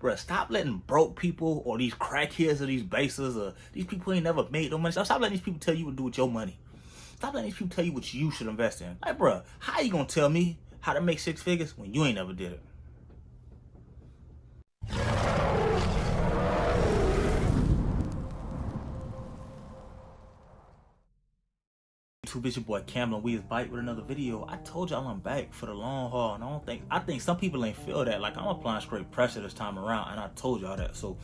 Bruh, stop letting broke people or these crackheads or these basers or these people who ain't never made no money. Stop letting these people tell you what to do with your money. Stop letting these people tell you what you should invest in. Like, bruh, how you gonna tell me how to make 6 figures when you ain't never did it? YouTube, it's your boy Campbell, and we is back with another video. I told y'all I'm back for the long haul, and I think some people ain't feel that. Like, I'm applying straight pressure this time around, and I told y'all that. So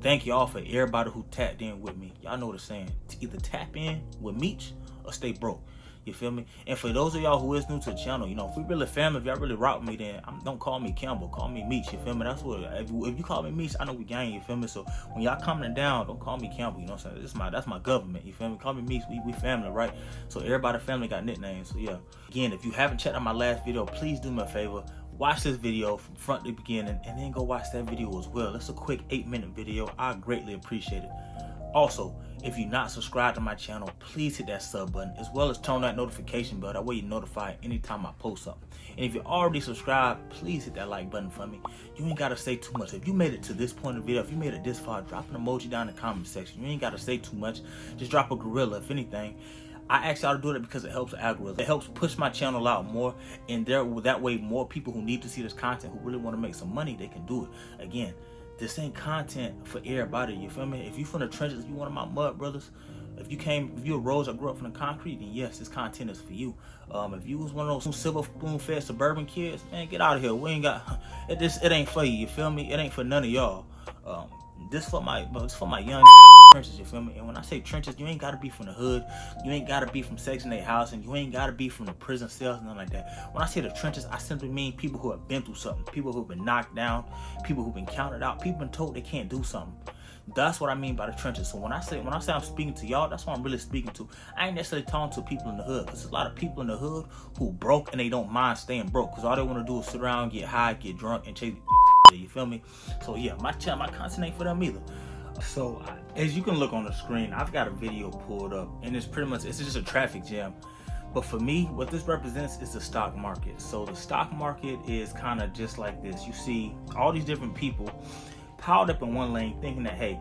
thank y'all for everybody who tapped in with me. Y'all know the saying, to either tap in with Meech or stay broke. You feel me? And for those of y'all who is new to the channel, you know, if we really family, if y'all really rock with me, then don't call me Campbell, call me Meech. You feel me? That's what, if you call me Meech, I know we gang. You feel me? So when y'all coming down, don't call me Campbell. You know what I'm saying? That's my government. You feel me? Call me Meech. We family, right? So everybody family got nicknames. So yeah. Again, if you haven't checked out my last video, please do me a favor. Watch this video from front to beginning, and then go watch that video as well. It's a quick 8-minute video. I greatly appreciate it. Also, if you're not subscribed to my channel, please hit that sub button, as well as turn on that notification bell. That way you're notified anytime I post something. And if you're already subscribed, please hit that like button for me. You ain't gotta say too much. If you made it to this point of the video, if you made it this far, drop an emoji down in the comment section. You ain't gotta say too much. Just drop a gorilla, if anything. I ask y'all to do it because it helps the algorithm. It helps push my channel out more, and that way more people who need to see this content, who really want to make some money, they can do it. Again, this ain't content for everybody, you feel me? If you from the trenches, if you one of my mud brothers, if you a Rose or grew up from the concrete, then yes, this content is for you. If you was one of those silver spoon-fed suburban kids, man, get out of here. We ain't got it ain't for you feel me? It ain't for none of y'all. It's for my young trenches, you feel me? And when I say trenches, you ain't gotta be from the hood, you ain't gotta be from Section 8 housing, you ain't gotta be from the prison cells, nothing like that. When I say the trenches, I simply mean people who have been through something, people who've been knocked down, people who've been counted out, people been told they can't do something. That's what I mean by the trenches. So when I say I'm speaking to y'all, that's what I'm really speaking to. I ain't necessarily talking to people in the hood, because there's a lot of people in the hood who broke and they don't mind staying broke, because all they want to do is sit around, get high, get drunk, and chase you feel me? So yeah, my content ain't for them either. So as you can look on the screen, I've got a video pulled up, and it's just a traffic jam. But for me, what this represents is the stock market. So the stock market is kind of just like this. You see all these different people piled up in one lane, thinking that, hey,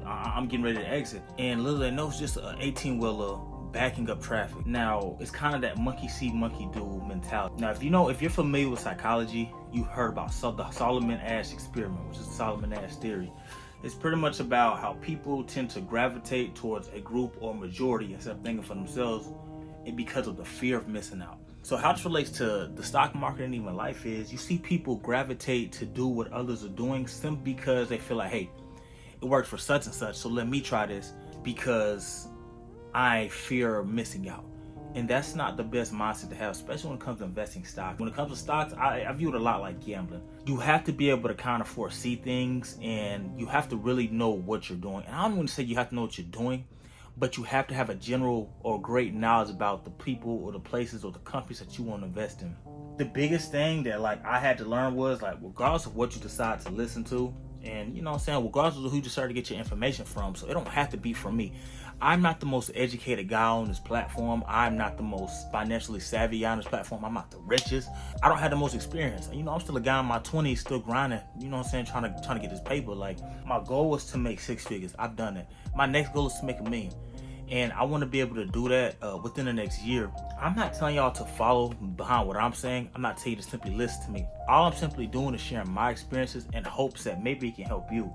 I'm getting ready to exit, and little they know it's just an 18-wheeler backing up traffic. Now, it's kind of that monkey see, monkey do mentality. Now, if you're familiar with psychology, you heard about the Solomon-Asch experiment, which is the Solomon-Asch theory. It's pretty much about how people tend to gravitate towards a group or majority instead of thinking for themselves, and because of the fear of missing out. So how this relates to the stock market and even life is, you see people gravitate to do what others are doing simply because they feel like, hey, it works for such and such, so let me try this because I fear missing out. And that's not the best mindset to have, especially when it comes to investing stock. When it comes to stocks, I view it a lot like gambling. You have to be able to kind of foresee things, and you have to really know what you're doing. And I don't want to say you have to know what you're doing, but you have to have a general or great knowledge about the people or the places or the companies that you want to invest in. The biggest thing that I had to learn was regardless of what you decide to listen to, and you know what I'm saying, regardless of who you decide to get your information from, so it don't have to be from me. I'm not the most educated guy on this platform. I'm not the most financially savvy guy on this platform. I'm not the richest. I don't have the most experience. You know, I'm still a guy in my 20s, still grinding. You know what I'm saying? Trying to get this paper. My goal was to make 6 figures. I've done it. My next goal is to make $1 million. And I want to be able to do that within the next year. I'm not telling y'all to follow behind what I'm saying. I'm not telling you to simply listen to me. All I'm simply doing is sharing my experiences in hopes that maybe it can help you.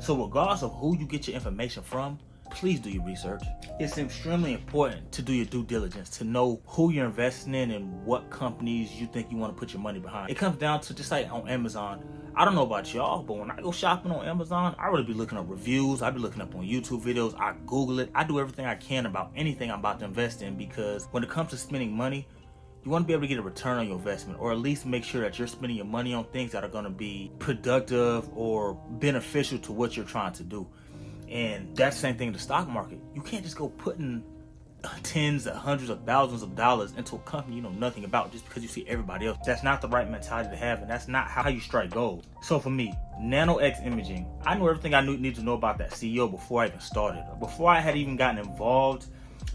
So regardless of who you get your information from, please do your research. It's extremely important to do your due diligence, to know who you're investing in and what companies you think you want to put your money behind. It comes down to just like on Amazon. I don't know about y'all, but when I go shopping on Amazon, I really be looking up reviews. I be looking up on YouTube videos. I Google it. I do everything I can about anything I'm about to invest in, because when it comes to spending money, you want to be able to get a return on your investment, or at least make sure that you're spending your money on things that are going to be productive or beneficial to what you're trying to do. And that's the same thing in the stock market. You can't just go putting tens of hundreds of thousands of dollars into a company you know nothing about just because you see everybody else. That's not the right mentality to have, and that's not how you strike gold. So for me, NanoX Imaging, I knew everything I needed to know about that CEO before I even started. Before I had even gotten involved,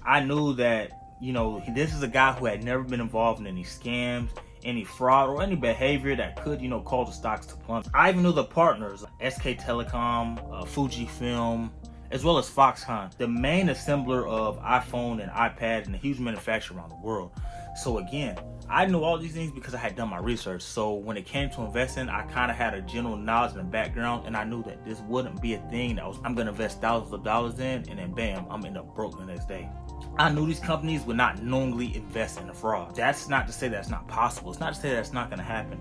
I knew that, you know, this is a guy who had never been involved in any scams, any fraud or any behavior that could, cause the stocks to plummet. I even knew the partners, SK Telecom, Fujifilm, as well as Foxconn, the main assembler of iPhone and iPad and a huge manufacturer around the world. So again, I knew all these things because I had done my research. So when it came to investing, I kind of had a general knowledge and background, and I knew that this wouldn't be a thing that I'm going to invest thousands of dollars in, and then bam, I'm end up broke the next day. I knew these companies would not knowingly invest in a fraud. That's not to say that's not possible. It's not to say that's not going to happen.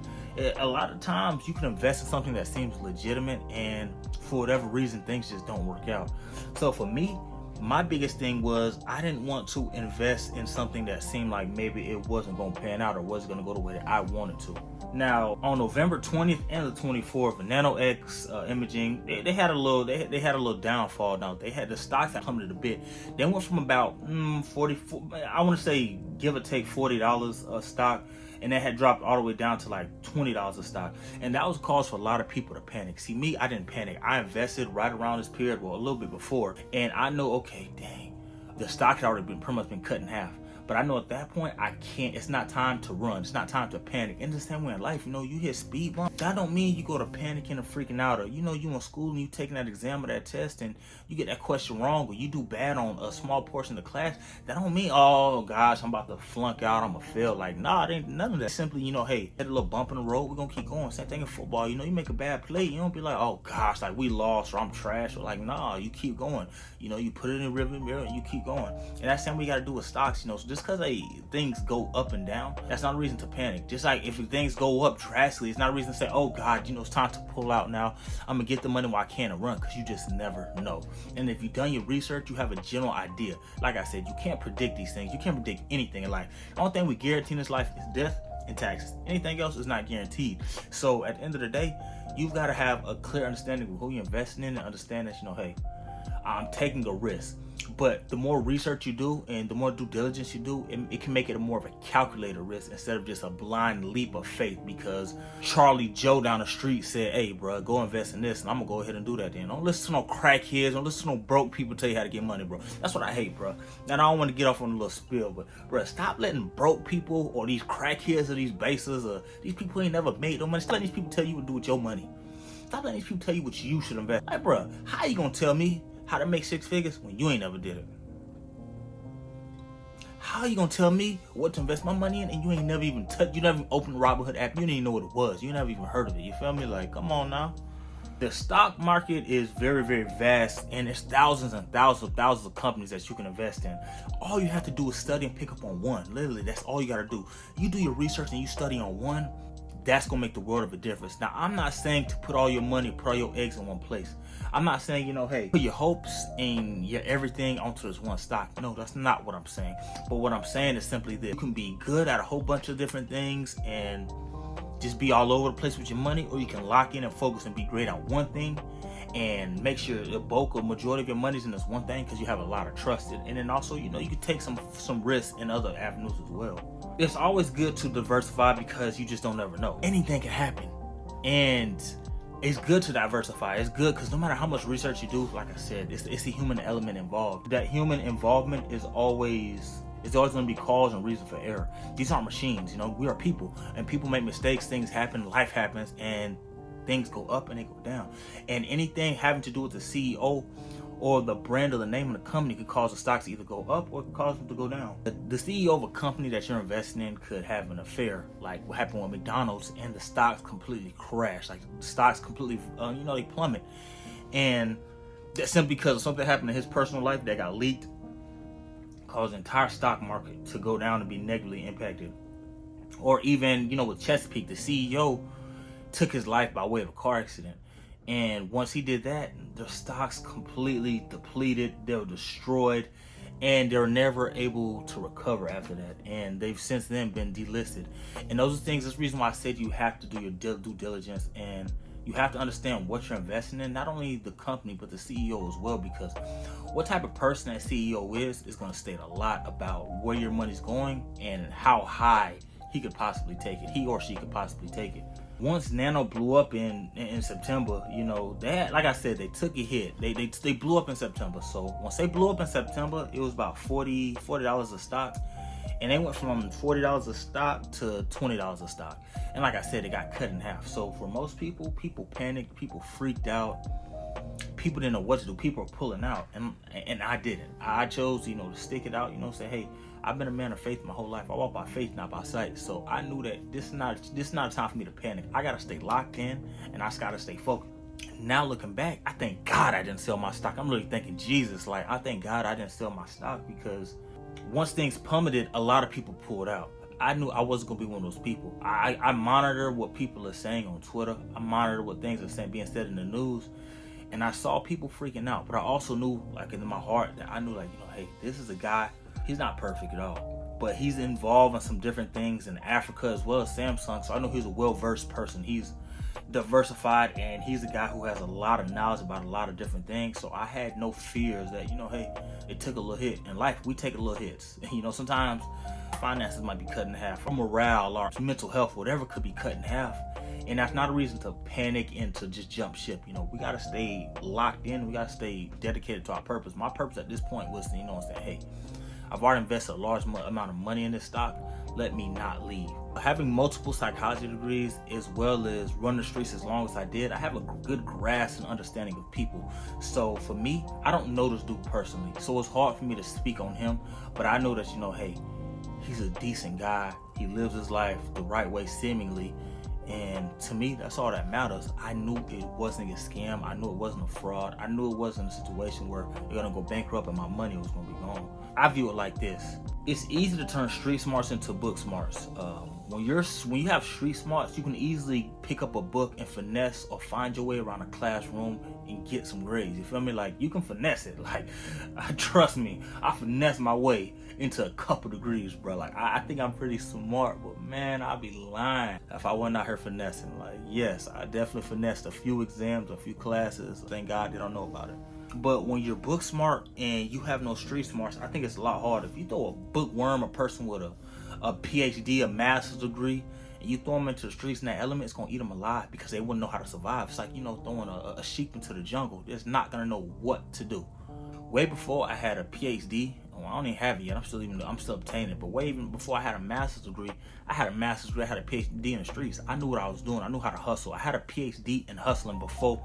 A lot of times you can invest in something that seems legitimate, and for whatever reason, things just don't work out. So for me, my biggest thing was I didn't want to invest in something that seemed like maybe it wasn't going to pan out or wasn't going to go the way that I wanted to. Now, on November 20th and the 24th, NanoX Imaging, they had a little downfall. Now, they had the stocks that plummeted a bit. They went from about 44, I want to say give or take $40 a stock, and that had dropped all the way down to like $20 a stock. And that was cause for a lot of people to panic. See, me, I didn't panic. I invested right around this period, well, a little bit before, and I know, okay, dang, the stock had already been pretty much been cut in half. But I know at that point, it's not time to run. It's not time to panic. And the same way in life, you hit speed bump. That don't mean you go to panicking and freaking out, or, you in school and you taking that exam or that test and you get that question wrong, or you do bad on a small portion of the class. That don't mean, oh gosh, I'm about to flunk out, I'm gonna fail. Like, nah, it ain't none of that. Simply, hey, had a little bump in the road, we're gonna keep going. Same thing in football. You make a bad play, you don't be like, oh gosh, like we lost or I'm trash, or like, nah, you keep going. You put it in the rearview mirror and you keep going. And that's the same we gotta do with stocks. So just because things go up and down, that's not a reason to panic. Just like if things go up drastically, it's not a reason to say, oh God, it's time to pull out now. I'm gonna get the money while I can and run, because you just never know. And if you've done your research, you have a general idea. Like I said, you can't predict these things. You can't predict anything in life. The only thing we guarantee in this life is death and taxes. Anything else is not guaranteed. So at the end of the day, you've got to have a clear understanding of who you're investing in and understand that, hey, I'm taking a risk. But the more research you do and the more due diligence you do, it can make it more of a calculated risk instead of just a blind leap of faith because Charlie Joe down the street said, hey, bro, go invest in this, and I'm going to go ahead and do that then. Don't listen to no crackheads. Don't listen to no broke people tell you how to get money, bro. That's what I hate, bro. And I don't want to get off on a little spill, but, bro, stop letting broke people or these crackheads or these bases or these people who ain't never made no money. Stop letting these people tell you what to do with your money. Stop letting these people tell you what you should invest. Like, bro, how you going to tell me how to make 6 figures when you ain't never did it? How you gonna tell me what to invest my money in and you ain't never even touched, you never even opened the Robinhood app, you didn't even know what it was, you never even heard of it, you feel me? Like, come on now. The stock market is very, very vast, and there's thousands and thousands of companies that you can invest in. All you have to do is study and pick up on one. Literally, that's all you gotta do. You do your research and you study on one, that's gonna make the world of a difference. Now, I'm not saying to put all your money, put all your eggs in one place. I'm not saying, hey, put your hopes and your everything onto this one stock. No, that's not what I'm saying. But what I'm saying is simply that you can be good at a whole bunch of different things and just be all over the place with your money, or you can lock in and focus and be great at one thing and make sure the bulk or majority of your money's in this one thing because you have a lot of trust in. And then also, you can take some risks in other avenues as well. It's always good to diversify because you just don't ever know. Anything can happen. And it's good to diversify. It's good because no matter how much research you do, like I said, it's the human element involved. That human involvement is always going to be cause and reason for error. These aren't machines, we are people, and people make mistakes, things happen, life happens, and things go up and they go down. And anything having to do with the CEO or the brand or the name of the company could cause the stocks to either go up or cause them to go down. The CEO of a company that you're investing in could have an affair, like what happened with McDonald's, and the stocks completely crash. Like the stocks completely, they plummet. And that's simply because of something happened in his personal life that got leaked, caused the entire stock market to go down and be negatively impacted. Or even, with Chesapeake, the CEO took his life by way of a car accident. And once he did that, the stocks completely depleted, they were destroyed, and they were never able to recover after that. And they've since then been delisted. And those are things, that's the reason why I said you have to do your due diligence, and you have to understand what you're investing in, not only the company, but the CEO as well, because what type of person that CEO is going to state a lot about where your money's going and how high he could possibly take it, he or she could possibly take it. Once Nano blew up in September, that, like I said, they took a hit. They blew up in September. So once they blew up in September, it was about $40 a stock. And they went from $40 a stock to $20 a stock. And like I said, it got cut in half. So for most people, people panicked, people freaked out, people didn't know what to do. People were pulling out, and I didn't. I chose, to stick it out. Say, hey, I've been a man of faith my whole life. I walk by faith, not by sight. So I knew that this is not a time for me to panic. I gotta stay locked in, and I just gotta stay focused. Now looking back, I thank God I didn't sell my stock. I'm really thanking Jesus. Like, I thank God I didn't sell my stock, because once things plummeted, a lot of people pulled out. I knew I wasn't gonna be one of those people. I monitor what people are saying on Twitter. I monitor what things are being said in the news. And I saw people freaking out, but I also knew, like, in my heart, that I knew, like, hey, this is a guy, he's not perfect at all, but he's involved in some different things in Africa as well as Samsung. So I know he's a well-versed person. He's diversified, and he's a guy who has a lot of knowledge about a lot of different things. So I had no fears that, hey, it took a little hit. In life, we take a little hits. Sometimes finances might be cut in half, or morale, or mental health, whatever could be cut in half. And that's not a reason to panic and to just jump ship. We got to stay locked in. We got to stay dedicated to our purpose. My purpose at this point was to, say, hey, I've already invested a large amount of money in this stock. Let me not leave. Having multiple psychology degrees, as well as run the streets as long as I did, I have a good grasp and understanding of people. So for me, I don't know this dude personally. So it's hard for me to speak on him. But I know that, hey, he's a decent guy. He lives his life the right way, seemingly. And to me, that's all that matters. I knew it wasn't a scam. I knew it wasn't a fraud. I knew it wasn't a situation where you're gonna go bankrupt and my money was gonna be gone. I view it like this. It's easy to turn street smarts into book smarts. When you have street smarts, you can easily pick up a book and finesse or find your way around a classroom and get some grades. You feel me? Like, you can finesse it. Like, trust me, I finesse my way into a couple degrees, bro. Like, I think I'm pretty smart, but man, I'd be lying if I wasn't out here finessing. Like, yes, I definitely finessed a few exams, a few classes. Thank God they don't know about it. But when you're book smart and you have no street smarts, I think it's a lot harder. If you throw a bookworm, a person with a PhD, a master's degree, and you throw them into the streets and that element, it's going to eat them alive, because they wouldn't know how to survive. It's like, throwing a sheep into the jungle. It's not going to know what to do. Way before I had a PhD, I don't even have it yet. I'm still obtaining it. But way even before I had a master's degree, I had a PhD in the streets. I knew what I was doing. I knew how to hustle. I had a PhD in hustling before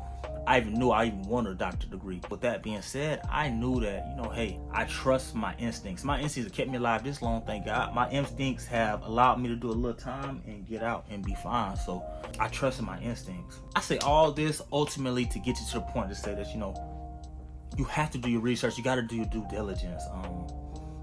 I even knew I even wanted a doctorate degree. With that being said, I knew that, hey, I trust my instincts. My instincts have kept me alive this long, thank God. My instincts have allowed me to do a little time and get out and be fine. So I trust in my instincts. I say all this ultimately to get you to the point to say that, you have to do your research. You got to do your due diligence.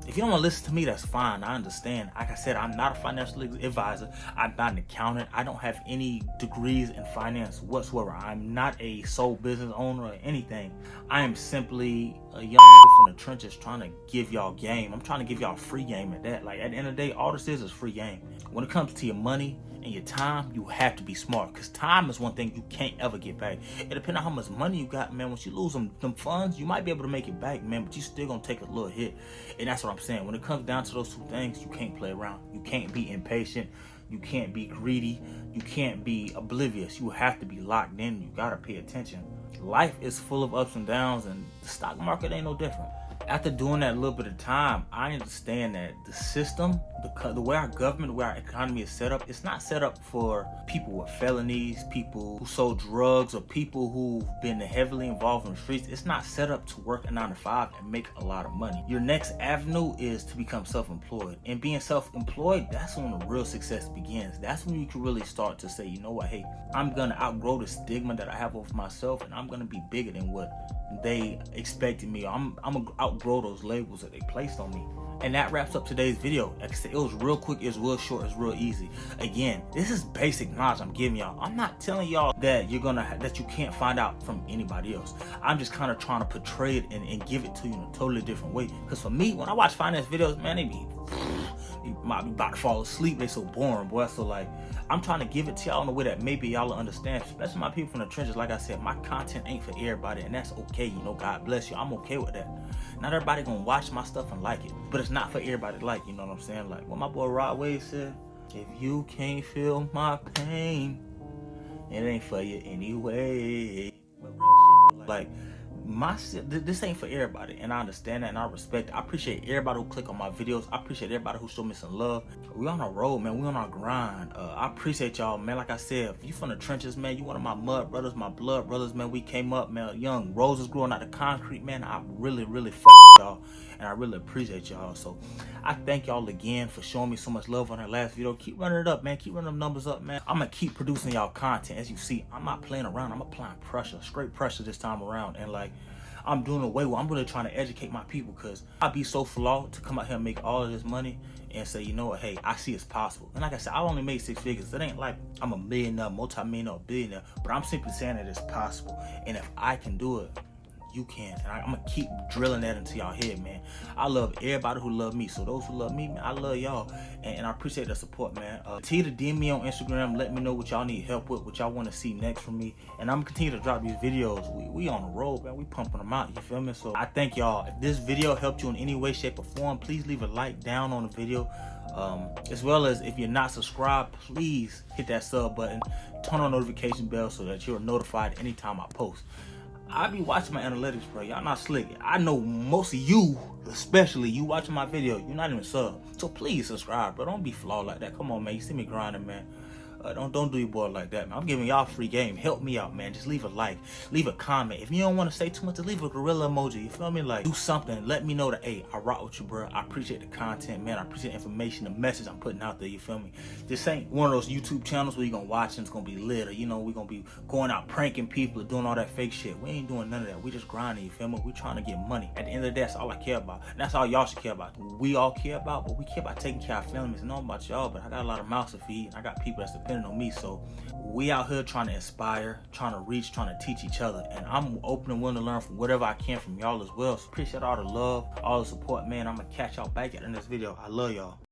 If you don't want to listen to me, that's fine. I understand. Like I said, I'm not a financial advisor. I'm not an accountant. I don't have any degrees in finance whatsoever. I'm not a sole business owner or anything. I am simply a young nigga from the trenches trying to give y'all game. I'm trying to give y'all free game at that. Like, at the end of the day, all this is free game. When it comes to your money and your time, you have to be smart, because time is one thing you can't ever get back. It depends on how much money you got, man. Once you lose them funds, you might be able to make it back, man, but you still gonna take a little hit. And that's what I'm saying. When it comes down to those two things, you can't play around. You can't be impatient. You can't be greedy. You can't be oblivious. You have to be locked in. You gotta pay attention. Life is full of ups and downs, and the stock market ain't no different. After doing that a little bit of time, I understand that the system, the way our government, the way our economy is set up, it's not set up for people with felonies, people who sold drugs, or people who've been heavily involved in the streets. It's not set up to work a 9 to 5 and make a lot of money. Your next avenue is to become self-employed. And being self-employed, that's when the real success begins. That's when you can really start to say, you know what, hey, I'm gonna outgrow the stigma that I have over myself, and I'm gonna be bigger than what they expected me. I'm gonna outgrow those labels that they placed on me. And that wraps up today's video. Like I said, it was real quick, it's real short, it's real easy. Again, this is basic knowledge I'm giving y'all. I'm not telling y'all that that you can't find out from anybody else. I'm just kind of trying to portray it and give it to you in a totally different way. Because for me, when I watch finance videos, man, you might be about to fall asleep. They so boring, boy. So like, I'm trying to give it to y'all in a way that maybe y'all will understand, especially my people from the trenches. Like I said, my content ain't for everybody, and that's okay. God bless you. I'm okay with that. Not everybody gonna watch my stuff and like it, but it's not for everybody to like, you know what I'm saying? Like what my boy Rod Wave said, if you can't feel my pain, it ain't for you anyway. But real shit, like this ain't for everybody, and I understand that and I respect it. I appreciate everybody who click on my videos. I appreciate everybody who show me some love. We on a road, man. We on our grind. I appreciate y'all, man. Like I said, if you from the trenches, man, you one of my mud brothers, my blood brothers, man. We came up, man, young roses growing out of concrete, man. I really fuck y'all, and I really appreciate y'all. So I thank y'all again for showing me so much love on that last video. Keep running it up, man. Keep running them numbers up, man. I'm gonna keep producing y'all content. As you see, I'm not playing around. I'm applying pressure, straight pressure this time around. And like, I'm doing away with, I'm really trying to educate my people, because I'd be so flawed to come out here and make all of this money and say, you know what, hey, I see it's possible. And like I said, I only made 6 figures. It ain't like I'm a millionaire, multi-millionaire, billionaire, but I'm simply saying that it's possible. And if I can do it, you can. And I'm gonna keep drilling that into y'all head, man. I love everybody who love me. So those who love me, man, I love y'all, and I appreciate the support, man. Continue to DM me on Instagram. Let me know what y'all need help with, what y'all want to see next from me, and I'm gonna continue to drop these videos. We on the road, man. We pumping them out, you feel me? So I thank y'all. If this video helped you in any way, shape, or form, please leave a like down on the video. As well as, if you're not subscribed, please hit that sub button, turn on notification bell so that you're notified anytime I post. I be watching my analytics, bro. Y'all not slick. I know most of you, especially you watching my video, you're not even sub. So please subscribe, bro. Don't be flawed like that. Come on, man. You see me grinding, man. Don't do your boy like that, man. I'm giving y'all free game. Help me out, man. Just leave a like, leave a comment. If you don't want to say too much, just leave a gorilla emoji. You feel me? Like, do something. Let me know that, hey, I rock with you, bro. I appreciate the content, man. I appreciate the information, the message I'm putting out there. You feel me? This ain't one of those YouTube channels where you're gonna watch and it's gonna be lit, or, you know, we're gonna be going out pranking people or doing all that fake shit. We ain't doing none of that. We just grinding. You feel me? We trying to get money. At the end of the day, that's all I care about. And that's all y'all should care about. We all care about, but we care about taking care of our families. I know about y'all, but I got a lot of mouths to feed, and I got people that's depending on me. So we out here trying to inspire, trying to reach, trying to teach each other, and I'm open and willing to learn from whatever I can from y'all as well. So appreciate all the love, all the support, man. I'm gonna catch y'all back at the next video. I love y'all.